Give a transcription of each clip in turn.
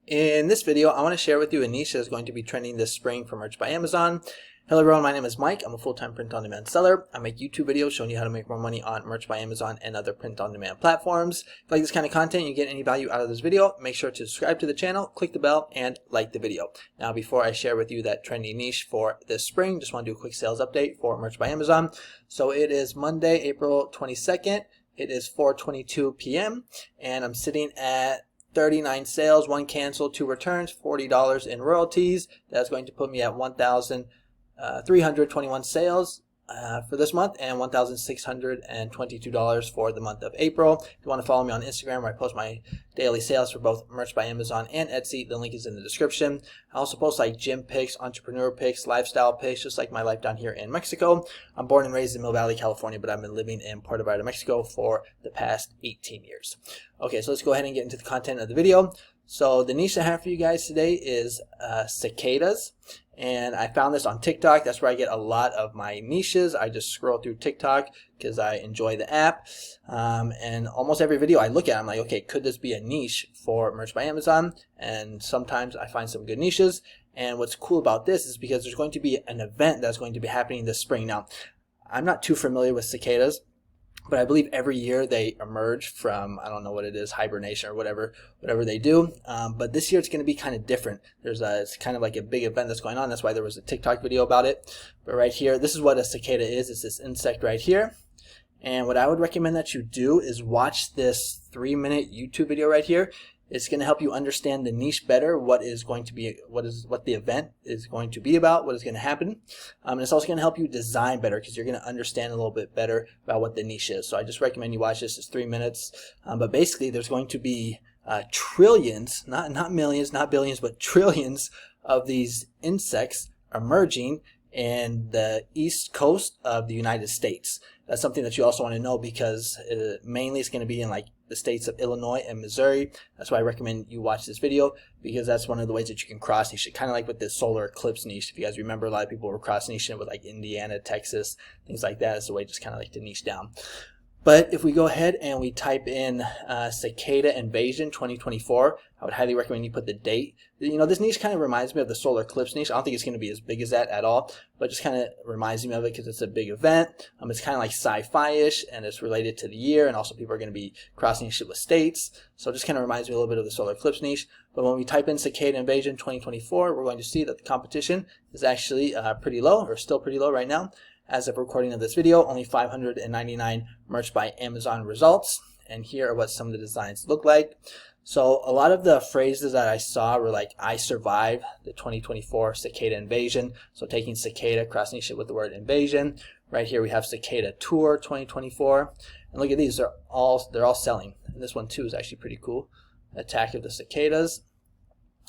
In this video, I want to share with you a niche that is going to be trending this spring for Merch by Amazon. Hello everyone, my name is Mike. I'm a full-time print-on-demand seller. I make YouTube videos showing you how to make more money on Merch by Amazon and other print-on-demand platforms. If you like this kind of content and you get any value out of this video, make sure to subscribe to the channel, click the bell, and like the video. Now, before I share with you that trendy niche for this spring, just want to do a quick sales update for Merch by Amazon. So it is Monday, April 22nd. It is 4:22 p.m. and I'm sitting at 39 sales, 1 cancel, 2 returns, $40 in royalties. That's going to put me at 1,321 sales for this month and $1,622 for the month of April. If you want to follow me on Instagram, where I post my daily sales for both Merch by Amazon and Etsy, the link is in the description. I also post like gym pics, entrepreneur pics, lifestyle pics, just like my life down here in Mexico. I'm born and raised in Mill Valley, California, but I've been living in Puerto Vallarta, Mexico for the past 18 years. Okay, so let's go ahead and get into the content of the video. So the niche I have for you guys today is cicadas. And I found this on TikTok. That's where I get a lot of my niches. I just scroll through TikTok because I enjoy the app. And almost every video I look at, I'm like, okay, could this be a niche for Merch by Amazon? And sometimes I find some good niches. And what's cool about this is because there's going to be an event that's going to be happening this spring. Now, I'm not too familiar with cicadas, but I believe every year they emerge from, I don't know what it is, hibernation or whatever they do. But this year it's going to be kind of different. It's kind of like a big event that's going on. That's why there was a TikTok video about it. But right here, this is what a cicada is. It's this insect right here. And what I would recommend that you do is watch this 3-minute YouTube video right here. It's going to help you understand the niche better, what the event is going to be about, what is going to happen. And it's also going to help you design better because you're going to understand a little bit better about what the niche is. So I just recommend you watch this. It's 3 minutes. But basically, there's going to be trillions, not millions, not billions, but trillions of these insects emerging in the east coast of the United States. That's something that you also want to know because mainly it's going to be in like the states of Illinois and Missouri. That's why I recommend you watch this video because that's one of the ways that you can cross niche. Kind of like with this solar eclipse niche. If you guys remember, a lot of people were cross niching it with like Indiana, Texas, things like that. It's a way just kind of like to niche down. But if we go ahead and we type in Cicada Invasion 2024, I would highly recommend you put the date. You know, this niche kind of reminds me of the solar eclipse niche. I don't think it's going to be as big as that at all, but just kind of reminds me of it because it's a big event. It's kind of like sci-fi-ish, and it's related to the year, and also people are going to be crossing shit with states. So it just kind of reminds me a little bit of the solar eclipse niche. But when we type in Cicada Invasion 2024, we're going to see that the competition is actually pretty low, or still pretty low right now. As of recording of this video, only 599 Merch by Amazon results. And here are what some of the designs look like. So a lot of the phrases that I saw were like, I survived the 2024 Cicada Invasion. So taking cicada, crossing it with the word invasion. Right here we have Cicada Tour 2024. And look at these, they're all selling. And this one too is actually pretty cool. Attack of the Cicadas.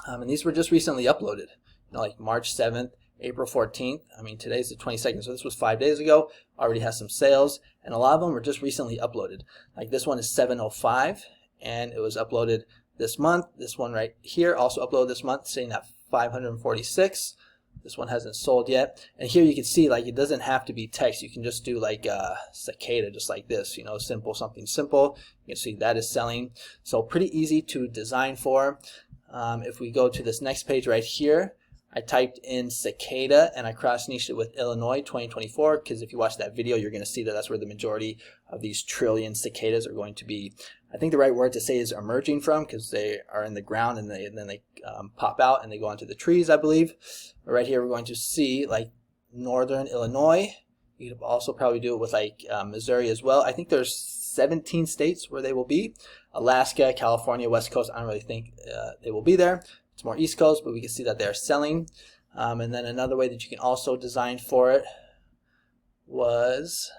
And these were just recently uploaded. You know, like March 7th. April 14th. I mean, today's the 22nd, so this was 5 days ago. Already has some sales, and a lot of them were just recently uploaded. Like this one is 705, and it was uploaded this month. This one right here also uploaded this month, sitting at 546. This one hasn't sold yet. And here you can see, like, it doesn't have to be text. You can just do like cicada, just like this, you know, simple, something simple. You can see that is selling. So pretty easy to design for. If we go to this next page right here, I typed in cicada and I cross-niched it with Illinois 2024 because if you watch that video, you're going to see that that's where the majority of these trillion cicadas are going to be. I think the right word to say is emerging from because they are in the ground and then they pop out and they go onto the trees, I believe. But right here, we're going to see like northern Illinois. You could also probably do it with like Missouri as well. I think there's 17 states where they will be. Alaska, California, West Coast, I don't really think they will be there. It's more East Coast, but we can see that they're selling. And then another way that you can also design for it was,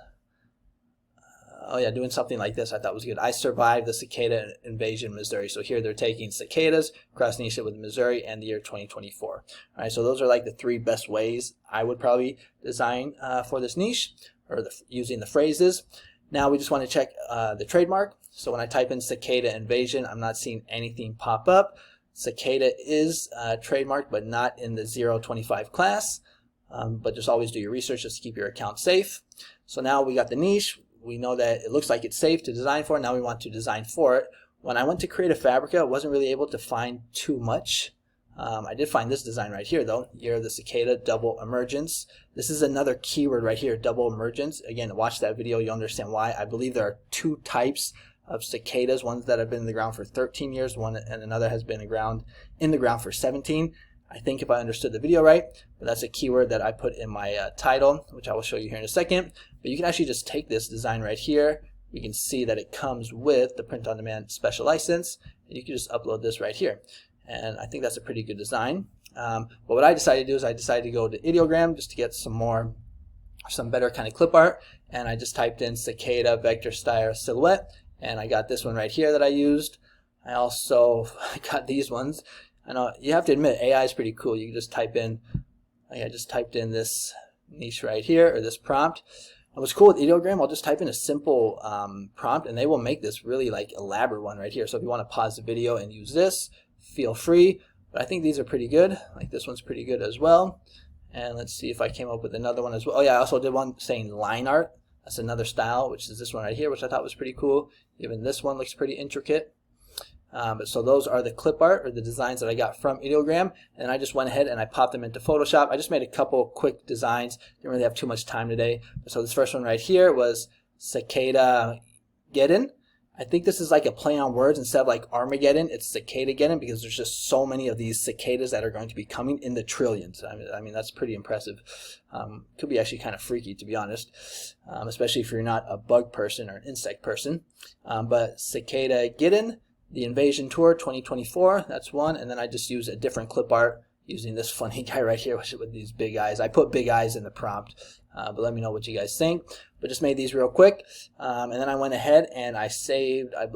doing something like this I thought was good. I survived the Cicada Invasion, Missouri. So here they're taking cicadas, cross-niche it with Missouri and the year 2024. All right, so those are like the 3 best ways I would probably design for this niche, or using the phrases. Now we just want to check the trademark. So when I type in Cicada Invasion, I'm not seeing anything pop up. Cicada is trademarked, but not in the 025 class. But just always do your research just to keep your account safe. So now we got the niche. We know that it looks like it's safe to design for. Now we want to design for it. when I went to create a Fabrica, I wasn't really able to find too much. I did find this design right here though, Year of the Cicada, double emergence. This is another keyword right here, double emergence. Again, watch that video, you'll understand why. I believe there are two types of cicadas, ones that have been in the ground for 13 years, one and another has been in the ground for 17. I think if I understood the video right, but that's a keyword that I put in my title, which I will show you here in a second. But you can actually just take this design right here. You can see that it comes with the print on demand special license, and you can just upload this right here. And I think that's a pretty good design. But what I decided to do is I decided to go to ideogram just to get some better kind of clip art, and I just typed in cicada vector style silhouette, and I got this one right here that I used. I also got these ones. I know you have to admit AI is pretty cool. You can just type in, I just typed in this niche right here, or this prompt. And what's cool with ideogram, I'll just type in a simple prompt and they will make this really like elaborate one right here. So if you want to pause the video and use this, feel free. But I think these are pretty good. Like this one's pretty good as well. And let's see if I came up with another one as well. Oh yeah, I also did one saying line art. That's another style, which is this one right here, which I thought was pretty cool. Even this one looks pretty intricate. So those are the clip art, or the designs that I got from ideogram, and I just went ahead and I popped them into Photoshop. I just made a couple quick designs, didn't really have too much time today. So this first one right here was Cicada Geddon. I think this is like a play on words. Instead of like Armageddon, it's Cicada Geddon, because there's just so many of these cicadas that are going to be coming in the trillions. I mean that's pretty impressive. Could be actually kind of freaky, to be honest, especially if you're not a bug person or an insect person. But Cicada Geddon, the Invasion Tour 2024, that's one. And then I just use a different clip art using this funny guy right here with these big eyes. I put big eyes in the prompt, but let me know what you guys think. But just made these real quick. And then I went ahead and I saved, I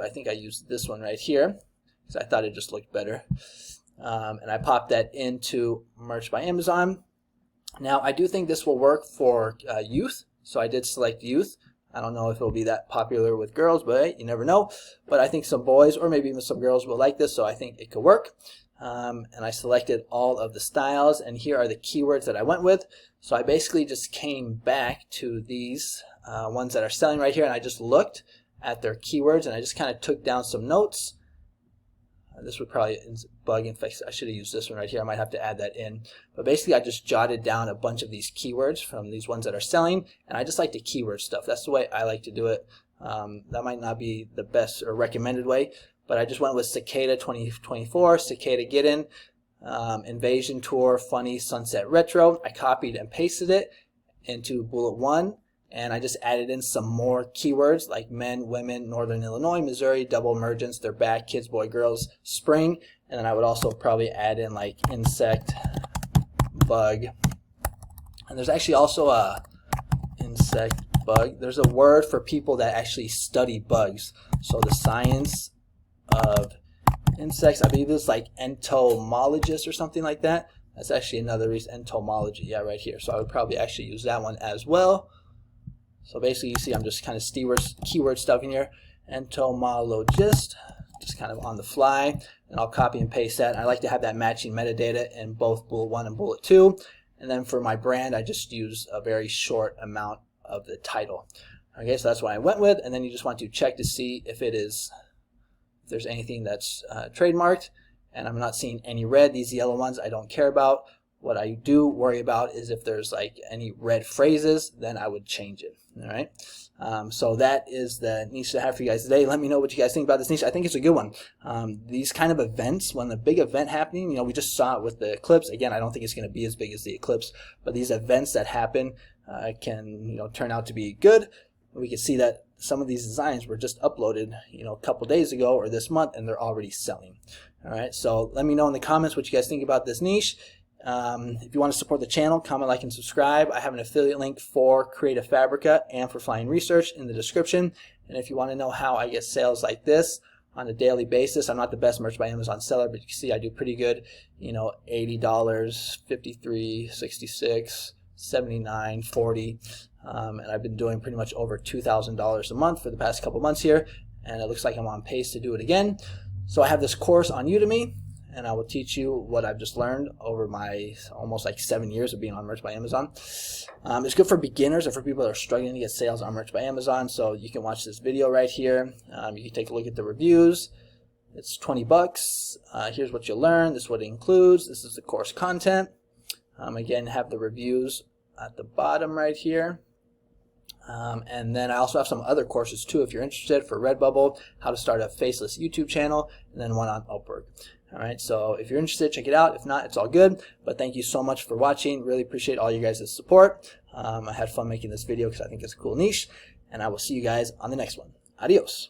think I used this one right here because I thought it just looked better. And I popped that into Merch by Amazon. Now I do think this will work for youth, so I did select youth. I don't know if it'll be that popular with girls, but hey, you never know. But I think some boys or maybe even some girls will like this, so I think it could work. And I selected all of the styles, and here are the keywords that I went with. So I basically just came back to these ones that are selling right here, and I just looked at their keywords, and I just kind of took down some notes. This would probably bug infect. I should have used this one right here. I might have to add that in. But basically, I just jotted down a bunch of these keywords from these ones that are selling, and I just like to keyword stuff. That's the way I like to do it. That might not be the best or recommended way, but I just went with Cicada 2024, Cicada Geddon, Invasion Tour, Funny, Sunset Retro. I copied and pasted it into bullet 1. And I just added in some more keywords like men, women, Northern Illinois, Missouri, double emergence, they're back, kids, boy, girls, spring. And then I would also probably add in like insect, bug. And there's actually also a insect, bug. There's a word for people that actually study bugs. So the science of insects, I believe it's like entomologist or something like that. That's actually another reason, entomology, yeah, right here. So I would probably actually use that one as well. So basically, you see I'm just kind of keyword stuffing here. Entomologist, just kind of on the fly. And I'll copy and paste that. I like to have that matching metadata in both bullet 1 and bullet 2. And then for my brand, I just use a very short amount of the title. Okay, so that's what I went with. And then you just want to check to see if there's anything that's trademarked. And I'm not seeing any red. These yellow ones I don't care about. What I do worry about is if there's like any red phrases, then I would change it. All right. So that is the niche I have for you guys today. Let me know what you guys think about this niche. I think it's a good one. These kind of events, when the big event happening, we just saw it with the eclipse. Again, I don't think it's going to be as big as the eclipse, but these events that happen can turn out to be good. We can see that some of these designs were just uploaded a couple days ago or this month, and they're already selling. All right. So let me know in the comments what you guys think about this niche. If you want to support the channel, comment, like, and subscribe. I have an affiliate link for Create a Fabrica and for Flying Research in the description. And if you want to know how I get sales like this on a daily basis, I'm not the best Merch by Amazon seller, but you can see I do pretty good. $80, $53, $66, $79, $40, and I've been doing pretty much over $2,000 a month for the past couple months here, and it looks like I'm on pace to do it again. So I have this course on Udemy. and I will teach you what I've just learned over my almost like 7 years of being on Merch by Amazon. It's good for beginners or for people that are struggling to get sales on Merch by Amazon. So you can watch this video right here. You can take a look at the reviews. It's 20 bucks. Here's what you'll learn. This is what it includes. This is the course content. Again, have the reviews at the bottom right here. And then I also have some other courses too if you're interested, for Redbubble, how to start a faceless YouTube channel, and then one on Upwork. Alright, so if you're interested, check it out. If not, it's all good. But thank you so much for watching. Really appreciate all you guys' support. I had fun making this video because I think it's a cool niche. And I will see you guys on the next one. Adios.